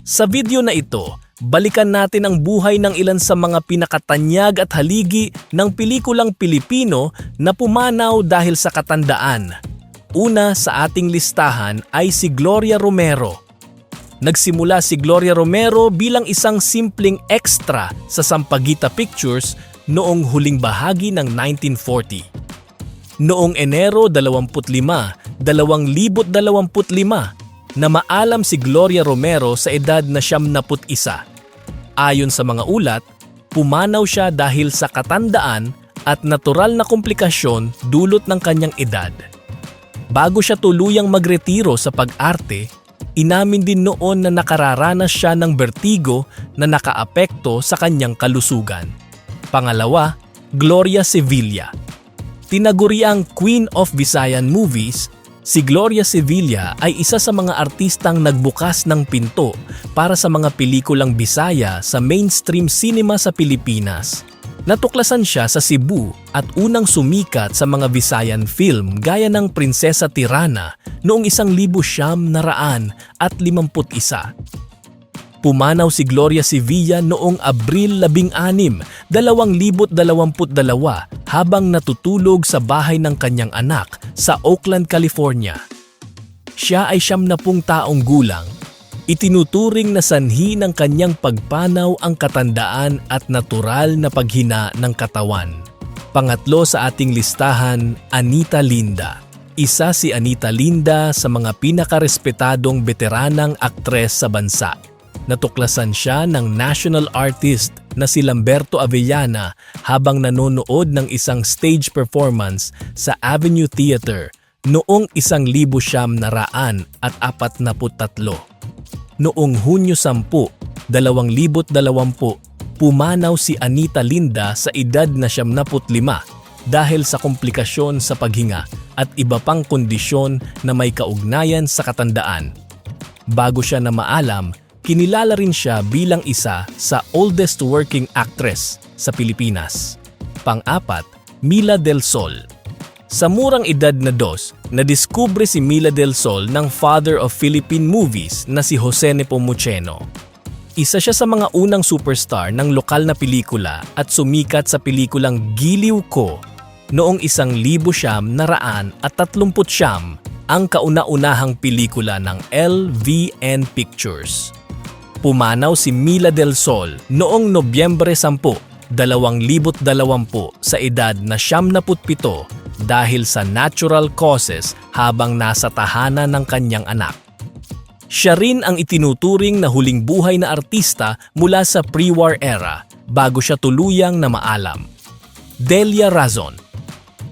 Sa video na ito, balikan natin ang buhay ng ilan sa mga pinakatanyag at haligi ng pelikulang Pilipino na pumanaw dahil sa katandaan. Una sa ating listahan ay si Gloria Romero. Nagsimula si Gloria Romero bilang isang simpleng extra sa Sampaguita Pictures noong huling bahagi ng 1940. Noong Enero 25, 2025, na maalam si Gloria Romero sa edad na 71. Ayon sa mga ulat, pumanaw siya dahil sa katandaan at natural na komplikasyon dulot ng kanyang edad. Bago siya tuluyang magretiro sa pag-arte, inamin din noon na nakararanas siya ng bertigo na nakaapekto sa kanyang kalusugan. Pangalawa, Gloria Sevilla. Tinaguriang Queen of Visayan Movies, si Gloria Sevilla ay isa sa mga artistang nagbukas ng pinto para sa mga pelikulang Bisaya sa mainstream cinema sa Pilipinas. Natuklasan siya sa Cebu at unang sumikat sa mga Visayan film gaya ng Prinsesa Tirana noong 1951. Pumanaw si Gloria Sevilla noong Abril 16, 2022 habang natutulog sa bahay ng kanyang anak sa Oakland, California. Siya ay 70 taong gulang. Itinuturing na sanhi ng kanyang pagpanaw ang katandaan at natural na paghina ng katawan. Pangatlo sa ating listahan, Anita Linda. Isa si Anita Linda sa mga pinakarespetadong veteranang aktres sa bansa. Natuklasan siya ng national artist na si Lamberto Avellana habang nanonood ng isang stage performance sa Avenue Theater noong 1943. Noong Hunyo 10, 2020, pumanaw si Anita Linda sa edad na 75 dahil sa komplikasyon sa paghinga at iba pang kondisyon na may kaugnayan sa katandaan. Bago siya na maalam, kinilala rin siya bilang isa sa oldest working actress sa Pilipinas. Pang-apat, Mila Del Sol. Sa murang edad na 2, nadiskubre si Mila Del Sol ng father of Philippine movies na si Jose Nepomuceno. Isa siya sa mga unang superstar ng lokal na pelikula at sumikat sa pelikulang Giliw Ko noong 1939, ang kauna-unahang pelikula ng LVN Pictures. Pumanaw si Mila Del Sol noong Nobyembre 10, 2020 sa edad na 77 dahil sa natural causes habang nasa tahanan ng kanyang anak. Siya rin ang itinuturing na huling buhay na artista mula sa pre-war era bago siya tuluyang na maalam. Delia Razon.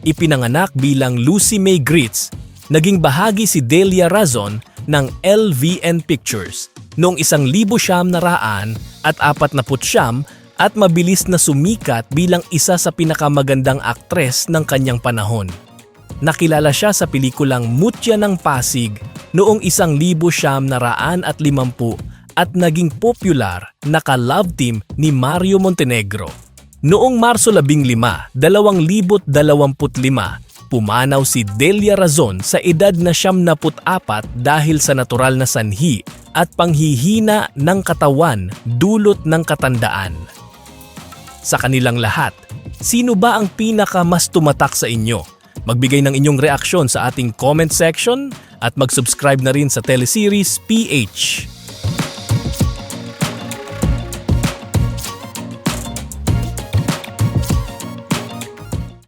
Ipinanganak bilang Lucy May Gritz, naging bahagi si Delia Razon ng LVN Pictures noong 1949 at mabilis na sumikat bilang isa sa pinakamagandang aktres ng kanyang panahon. Nakilala siya sa pelikulang Mutya ng Pasig noong 1950 at naging popular na ka-love team ni Mario Montenegro. Noong Marso 15, 2025, pumanaw si Delia Razon sa edad na 74 dahil sa natural na sanhi at panghihina ng katawan dulot ng katandaan. Sa kanilang lahat, sino ba ang pinaka mas tumatak sa inyo? Magbigay ng inyong reaksyon sa ating comment section at mag-subscribe na rin sa teleseries PH.